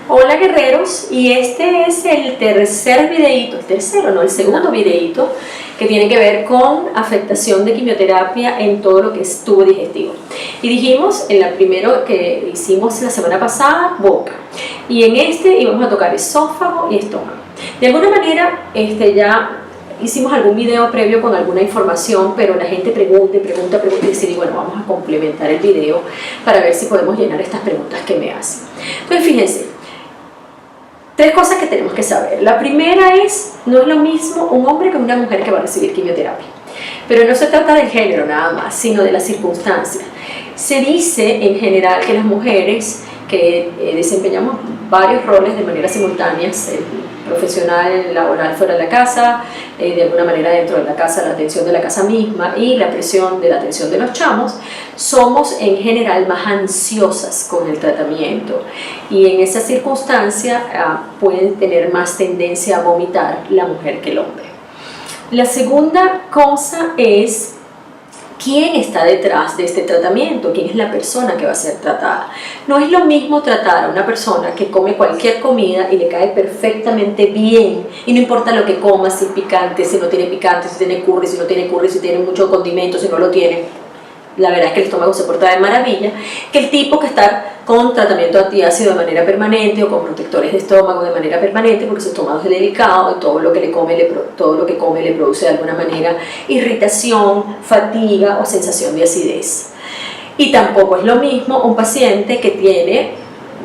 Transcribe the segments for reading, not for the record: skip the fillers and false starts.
Hola guerreros, y este es el tercer videíto, el segundo videíto que tiene que ver con afectación de quimioterapia en todo lo que es tubo digestivo. Y dijimos en la primero que hicimos la semana pasada, boca, y en este íbamos a tocar esófago y estómago. De alguna manera ya hicimos algún video previo con alguna información, pero la gente pregunta y decidí, bueno, vamos a complementar el video para ver si podemos llenar estas preguntas que me hacen. Entonces fíjense, tres cosas que tenemos que saber. La primera es, no es lo mismo un hombre que una mujer que va a recibir quimioterapia. Pero no se trata del género nada más, sino de las circunstancias. Se dice en general que las mujeres que desempeñamos varios roles de manera simultánea, profesional, laboral fuera de la casa, de alguna manera dentro de la casa, la atención de la casa misma y la presión de la atención de los chamos, somos en general más ansiosas con el tratamiento y en esa circunstancia pueden tener más tendencia a vomitar la mujer que el hombre. La segunda cosa es ¿quién está detrás de este tratamiento? ¿Quién es la persona que va a ser tratada? No es lo mismo tratar a una persona que come cualquier comida y le cae perfectamente bien y no importa lo que coma, si es picante, si no tiene picante, si tiene curry, si no tiene curry, si tiene mucho condimento, si no lo tiene. La verdad es que el estómago se porta de maravilla, que el tipo que está con tratamiento antiácido de manera permanente o con protectores de estómago de manera permanente, porque su estómago es delicado y todo lo que come le produce de alguna manera irritación, fatiga o sensación de acidez. Y tampoco es lo mismo un paciente que tiene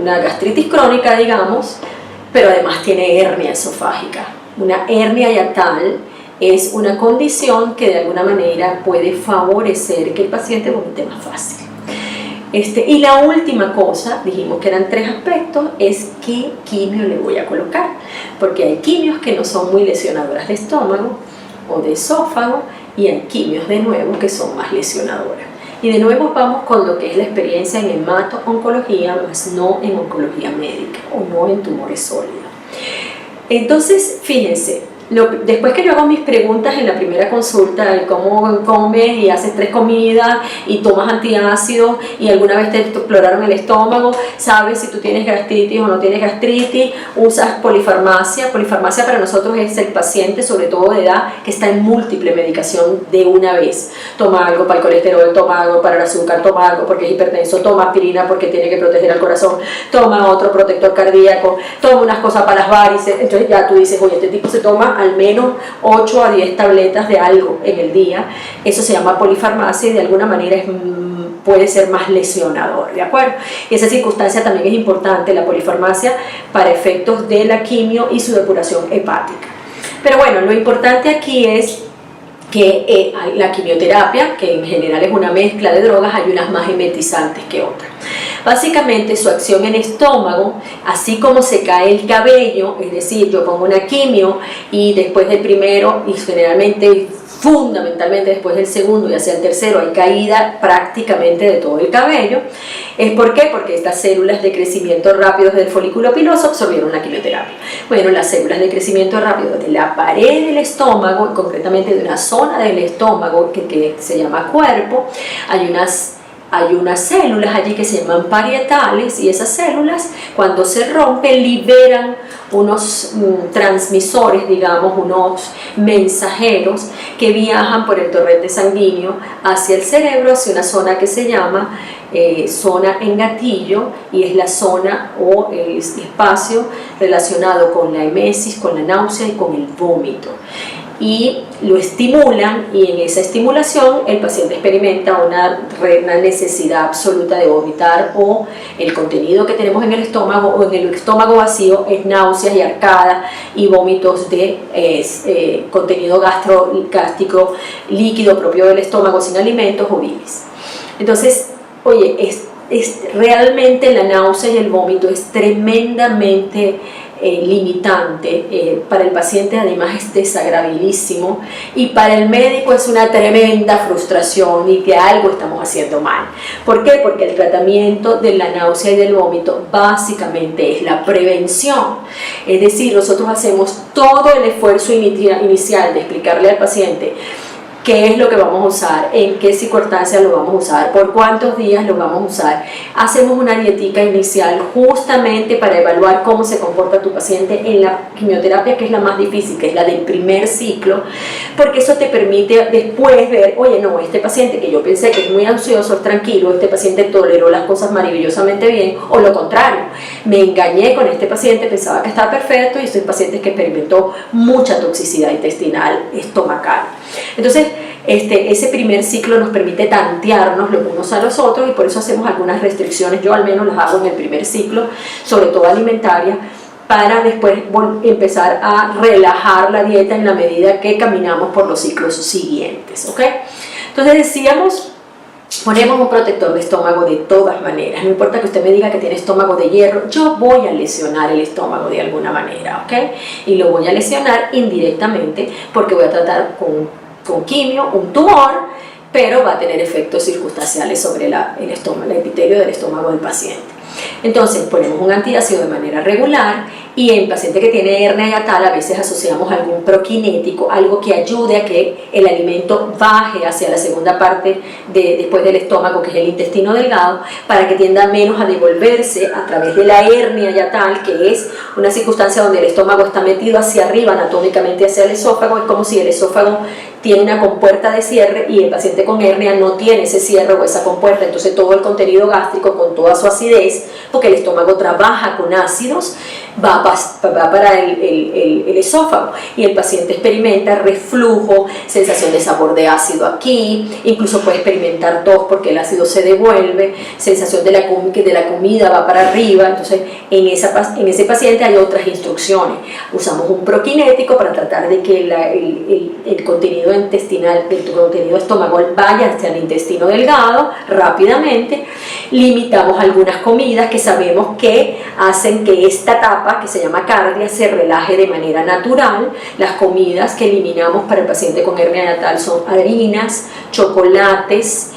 una gastritis crónica, digamos, pero además tiene hernia esofágica. Una hernia hiatal es una condición que de alguna manera puede favorecer que el paciente vomite más fácil. Y la última cosa, dijimos que eran tres aspectos, es qué quimio le voy a colocar, porque hay quimios que no son muy lesionadoras de estómago o de esófago y hay quimios de nuevo que son más lesionadoras. Y de nuevo vamos con lo que es la experiencia en hemato-oncología, más no en oncología médica o no en tumores sólidos. Entonces, fíjense, después que yo hago mis preguntas en la primera consulta, de cómo comes y haces 3 comidas y tomas antiácidos y alguna vez te exploraron el estómago, sabes si tú tienes gastritis o no tienes gastritis, usas polifarmacia. Polifarmacia para nosotros es el paciente, sobre todo de edad, que está en múltiple medicación de una vez. Toma algo para el colesterol, toma algo para el azúcar, toma algo porque es hipertenso, toma aspirina porque tiene que proteger al corazón, toma otro protector cardíaco, toma unas cosas para las varices. Entonces ya tú dices, oye, este tipo se toma al menos 8 a 10 tabletas de algo en el día. Eso se llama polifarmacia y de alguna manera puede ser más lesionador, ¿de acuerdo? Y esa circunstancia también es importante, la polifarmacia, para efectos de la quimio y su depuración hepática. Pero bueno, lo importante aquí es que la quimioterapia, que en general es una mezcla de drogas, hay unas más emetizantes que otras. Básicamente su acción en estómago, así como se cae el cabello, es decir, yo pongo una quimio y después del primero, y generalmente, fundamentalmente después del segundo y hacia el tercero, hay caída prácticamente de todo el cabello. ¿Por qué? Porque estas células de crecimiento rápido del folículo piloso absorbieron la quimioterapia. Bueno, las células de crecimiento rápido de la pared del estómago, concretamente de una zona del estómago que se llama cuerpo, hay unas células allí que se llaman parietales y esas células cuando se rompen liberan unos transmisores, digamos, unos mensajeros que viajan por el torrente sanguíneo hacia el cerebro, hacia una zona que se llama zona en gatillo y es la zona o el espacio relacionado con la emesis, con la náusea y con el vómito. Y lo estimulan y en esa estimulación el paciente experimenta una necesidad absoluta de vomitar o el contenido que tenemos en el estómago o en el estómago vacío es náuseas y arcadas y vómitos de contenido gástrico líquido propio del estómago sin alimentos o bilis. Entonces, oye, realmente la náusea y el vómito es tremendamente limitante, para el paciente además es desagradabilísimo y para el médico es una tremenda frustración y que algo estamos haciendo mal. ¿Por qué? Porque el tratamiento de la náusea y del vómito básicamente es la prevención, es decir, nosotros hacemos todo el esfuerzo inicial de explicarle al paciente qué es lo que vamos a usar, en qué circunstancias lo vamos a usar, por cuántos días lo vamos a usar. Hacemos una dietica inicial justamente para evaluar cómo se comporta tu paciente en la quimioterapia, que es la más difícil, que es la del primer ciclo, porque eso te permite después ver, oye, no, este paciente que yo pensé que es muy ansioso, es tranquilo, este paciente toleró las cosas maravillosamente bien, o lo contrario, me engañé con este paciente, pensaba que estaba perfecto y este paciente que experimentó mucha toxicidad intestinal, estomacal. Entonces, ese primer ciclo nos permite tantearnos los unos a los otros y por eso hacemos algunas restricciones, yo al menos las hago en el primer ciclo, sobre todo alimentaria, para después empezar a relajar la dieta en la medida que caminamos por los ciclos siguientes, ¿ok? Entonces decíamos, ponemos un protector de estómago de todas maneras, no importa que usted me diga que tiene estómago de hierro, yo voy a lesionar el estómago de alguna manera, ¿ok? Y lo voy a lesionar indirectamente porque voy a tratar con quimio, un tumor, pero va a tener efectos circunstanciales sobre el estómago, el epitelio del estómago del paciente. Entonces ponemos un antiácido de manera regular y en paciente que tiene hernia hiatal a veces asociamos algún prokinético, algo que ayude a que el alimento baje hacia la segunda parte después del estómago, que es el intestino delgado, para que tienda menos a devolverse a través de la hernia hiatal, que es una circunstancia donde el estómago está metido hacia arriba anatómicamente hacia el esófago. Es como si el esófago tiene una compuerta de cierre y el paciente con hernia no tiene ese cierre o esa compuerta, entonces todo el contenido gástrico con toda su acidez, porque el estómago trabaja con ácidos, va para el esófago y el paciente experimenta reflujo, sensación de sabor de ácido aquí, incluso puede experimentar tos porque el ácido se devuelve, sensación de que de la comida va para arriba. Entonces en ese paciente hay otras instrucciones, usamos un prokinético para tratar de que el contenido intestinal, el contenido estomacal vaya hacia el intestino delgado rápidamente. Limitamos algunas comidas que sabemos que hacen que esta etapa, que se llama cardia, se relaje de manera natural. Las comidas que eliminamos para el paciente con hernia hiatal son harinas, chocolates,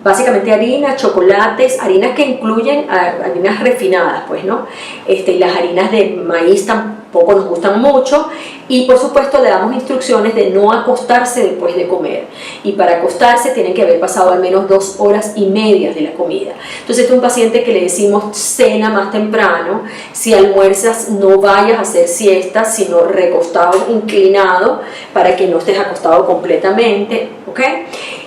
básicamente harinas, chocolates, harinas que incluyen harinas refinadas, pues, ¿no? Las harinas de maíz tampoco nos gustan mucho, y por supuesto le damos instrucciones de no acostarse después de comer, y para acostarse tienen que haber pasado al menos 2 horas y media de la comida. Entonces este es un paciente que le decimos cena más temprano, si almuerzas no vayas a hacer siesta, sino recostado, inclinado, para que no estés acostado completamente, ¿ok?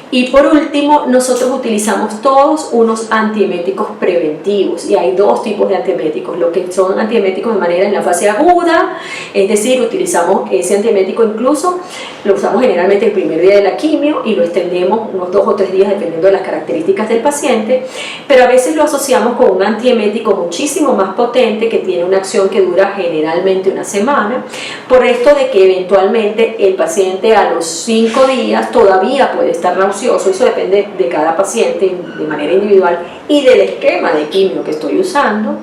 Y por último, nosotros utilizamos todos unos antieméticos preventivos, y hay 2 tipos de antieméticos, lo que son antieméticos de manera en la fase aguda, es decir, utilizamos ese antiemético, incluso lo usamos generalmente el primer día de la quimio y lo extendemos unos 2 o 3 días dependiendo de las características del paciente, pero a veces lo asociamos con un antiemético muchísimo más potente que tiene una acción que dura generalmente una semana, por esto de que eventualmente el paciente a los 5 días todavía puede estar nauseoso. Eso depende de cada paciente de manera individual y del esquema de quimio que estoy usando.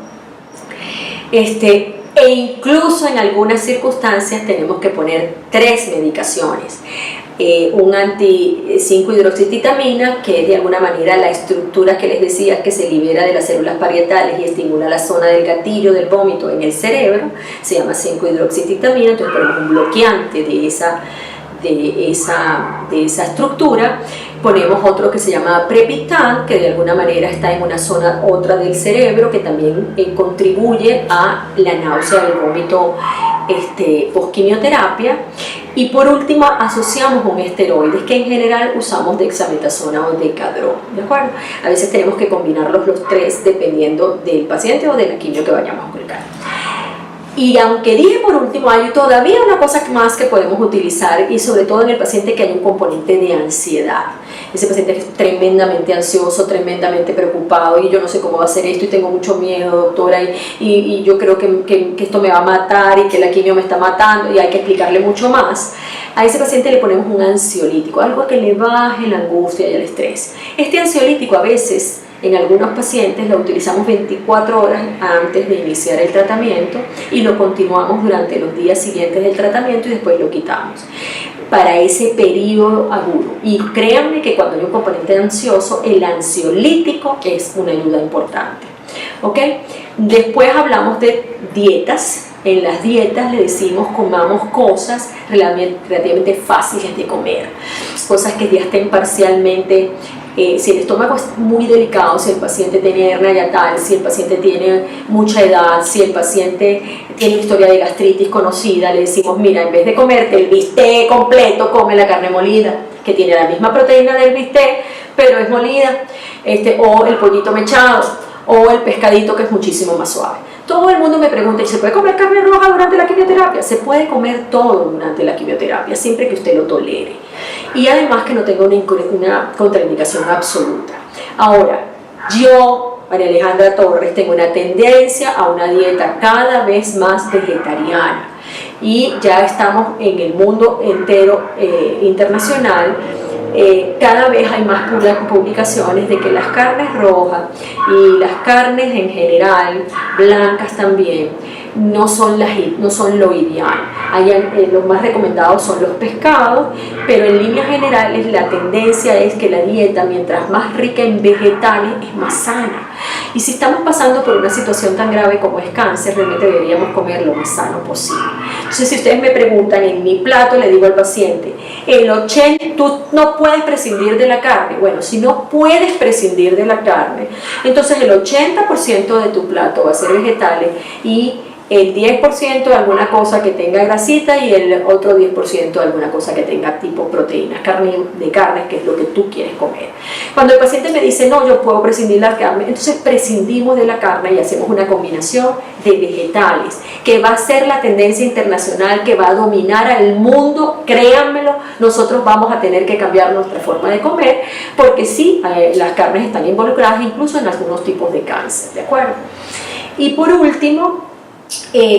E incluso en algunas circunstancias tenemos que poner 3 medicaciones. Un anti-5-hidroxititamina, que es de alguna manera la estructura que les decía que se libera de las células parietales y estimula la zona del gatillo del vómito en el cerebro, se llama 5-hidroxititamina, entonces ponemos un bloqueante de esa estructura. Ponemos otro que se llama Prepitan, que de alguna manera está en una zona otra del cerebro que también contribuye a la náusea del vómito post-quimioterapia. Y por último asociamos un esteroide que en general usamos dexametasona o decadrón, ¿de acuerdo? A veces tenemos que combinarlos los 3 dependiendo del paciente o de la quimio que vayamos a colocar. Y aunque dije por último, hay todavía una cosa más que podemos utilizar, y sobre todo en el paciente que hay un componente de ansiedad. Ese paciente es tremendamente ansioso, tremendamente preocupado, y yo no sé cómo va a ser esto y tengo mucho miedo, doctora, y yo creo que esto me va a matar y que la quimio me está matando, y hay que explicarle mucho más. A ese paciente le ponemos un ansiolítico, algo que le baje la angustia y el estrés. Este ansiolítico a veces, en algunos pacientes, lo utilizamos 24 horas antes de iniciar el tratamiento y lo continuamos durante los días siguientes del tratamiento y después lo quitamos para ese periodo agudo. Y créanme que cuando hay un componente ansioso, el ansiolítico es una ayuda importante, ¿ok? Después hablamos de dietas. en las dietas le decimos comamos cosas relativamente fáciles de comer, cosas que ya estén parcialmente, si el estómago es muy delicado, si el paciente tiene hernia hiatal, si el paciente tiene mucha edad, si el paciente tiene historia de gastritis conocida, le decimos, mira, en vez de comerte el bistec completo, come la carne molida, que tiene la misma proteína del bistec, pero es molida, o el pollito mechado, o el pescadito, que es muchísimo más suave. Todo el mundo me pregunta, ¿y se puede comer carne roja durante la quimioterapia? Se puede comer todo durante la quimioterapia, siempre que usted lo tolere. Y además que no tenga una contraindicación absoluta. Ahora, yo, María Alejandra Torres, tengo una tendencia a una dieta cada vez más vegetariana. Y ya estamos en el mundo entero internacional. Cada vez hay más publicaciones de que las carnes rojas y las carnes en general, blancas también, no son lo ideal. Los más recomendados son los pescados, pero en líneas generales la tendencia es que la dieta, mientras más rica en vegetales, es más sana. Y si estamos pasando por una situación tan grave como es cáncer, realmente deberíamos comer lo más sano posible. Entonces, si ustedes me preguntan, en mi plato le digo al paciente, tú no puedes prescindir de la carne. Bueno, si no puedes prescindir de la carne, entonces el 80% de tu plato va a ser vegetales y el 10% alguna cosa que tenga grasita y el otro 10% alguna cosa que tenga tipo proteínas, carnes, que es lo que tú quieres comer. Cuando el paciente me dice, no, yo puedo prescindir de la carne, entonces prescindimos de la carne y hacemos una combinación de vegetales, que va a ser la tendencia internacional que va a dominar al mundo. Créanmelo, nosotros vamos a tener que cambiar nuestra forma de comer, porque sí, las carnes están involucradas incluso en algunos tipos de cáncer, ¿de acuerdo? Y por último,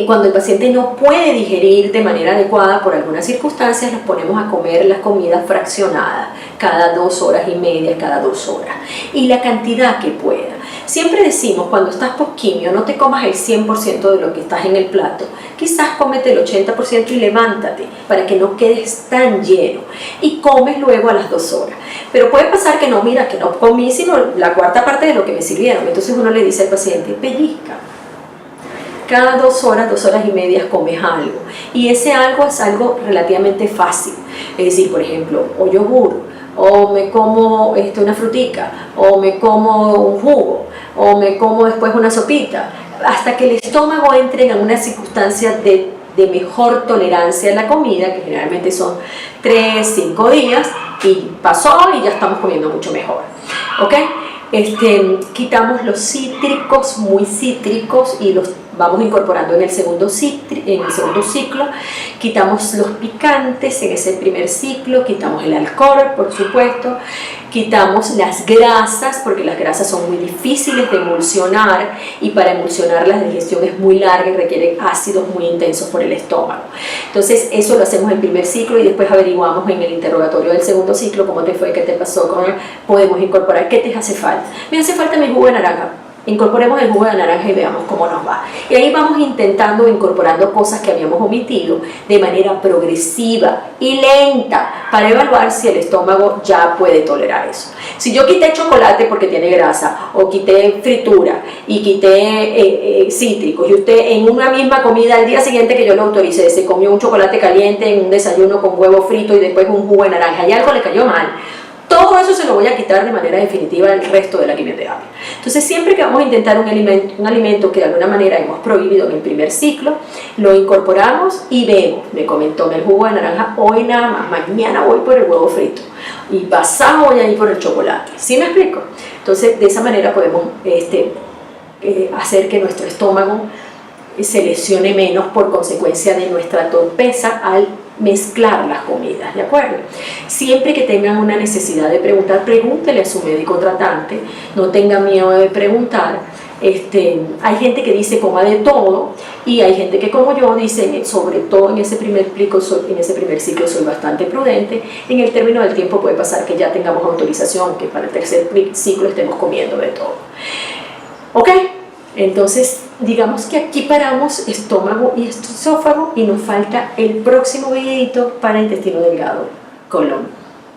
cuando el paciente no puede digerir de manera adecuada por algunas circunstancias, los ponemos a comer las comidas fraccionadas, cada 2 horas y media, cada 2 horas, y la cantidad que pueda. Siempre decimos, cuando estás post-quimio, no te comas el 100% de lo que estás en el plato, quizás cómete el 80% y levántate para que no quedes tan lleno, y comes luego a las 2 horas. Pero puede pasar que no, mira, que no comí sino la cuarta parte de lo que me sirvieron. Entonces uno le dice al paciente, pellizca. Cada 2 horas, 2 horas y media comes algo, y ese algo es algo relativamente fácil, es decir, por ejemplo, o yogur, o me como una frutica, o me como un jugo, o me como después una sopita, hasta que el estómago entre en una circunstancia de mejor tolerancia a la comida, que generalmente son 3, 5 días, y pasó y ya estamos comiendo mucho mejor, ¿ok? Quitamos los cítricos, muy cítricos, y los vamos incorporando en el segundo ciclo, quitamos los picantes en ese primer ciclo, quitamos el alcohol, por supuesto, quitamos las grasas, porque las grasas son muy difíciles de emulsionar, y para emulsionar la digestión es muy larga y requiere ácidos muy intensos por el estómago. Entonces eso lo hacemos en el primer ciclo, y después averiguamos en el interrogatorio del segundo ciclo cómo te fue, qué te pasó, podemos incorporar, qué te hace falta. Me hace falta mi jugo de naranja. Incorporemos el jugo de naranja y veamos cómo nos va. Y ahí vamos incorporando cosas que habíamos omitido de manera progresiva y lenta para evaluar si el estómago ya puede tolerar eso. Si yo quité chocolate porque tiene grasa, o quité fritura y quité cítricos, y usted en una misma comida al día siguiente que yo lo autoricé se comió un chocolate caliente en un desayuno con huevo frito y después un jugo de naranja y algo le cayó mal, todo eso se lo voy a quitar de manera definitiva el resto de la quimioterapia. Entonces, siempre que vamos a intentar un alimento que de alguna manera hemos prohibido en el primer ciclo, lo incorporamos y vemos, me comentó el jugo de naranja, hoy nada más, mañana voy por el huevo frito, y pasado voy a ir por el chocolate. ¿Sí me explico? Entonces, de esa manera podemos hacer que nuestro estómago se lesione menos por consecuencia de nuestra torpeza al mezclar las comidas, ¿de acuerdo? Siempre que tengan una necesidad de preguntar, pregúntele a su médico tratante, no tenga miedo de preguntar. Hay gente que dice coma de todo, y hay gente que, como yo, dice, sobre todo en ese primer ciclo soy bastante prudente. En el término del tiempo puede pasar que ya tengamos autorización, que para el tercer ciclo estemos comiendo de todo. ¿Ok? Entonces, digamos que aquí paramos estómago y esófago, y nos falta el próximo videito para intestino delgado, colon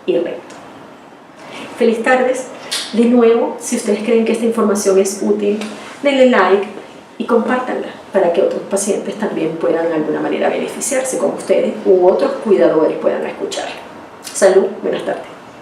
y recto. Feliz tardes. De nuevo, si ustedes creen que esta información es útil, denle like y compártanla. para que otros pacientes también puedan de alguna manera beneficiarse, como ustedes u otros cuidadores puedan escuchar. Salud, buenas tardes.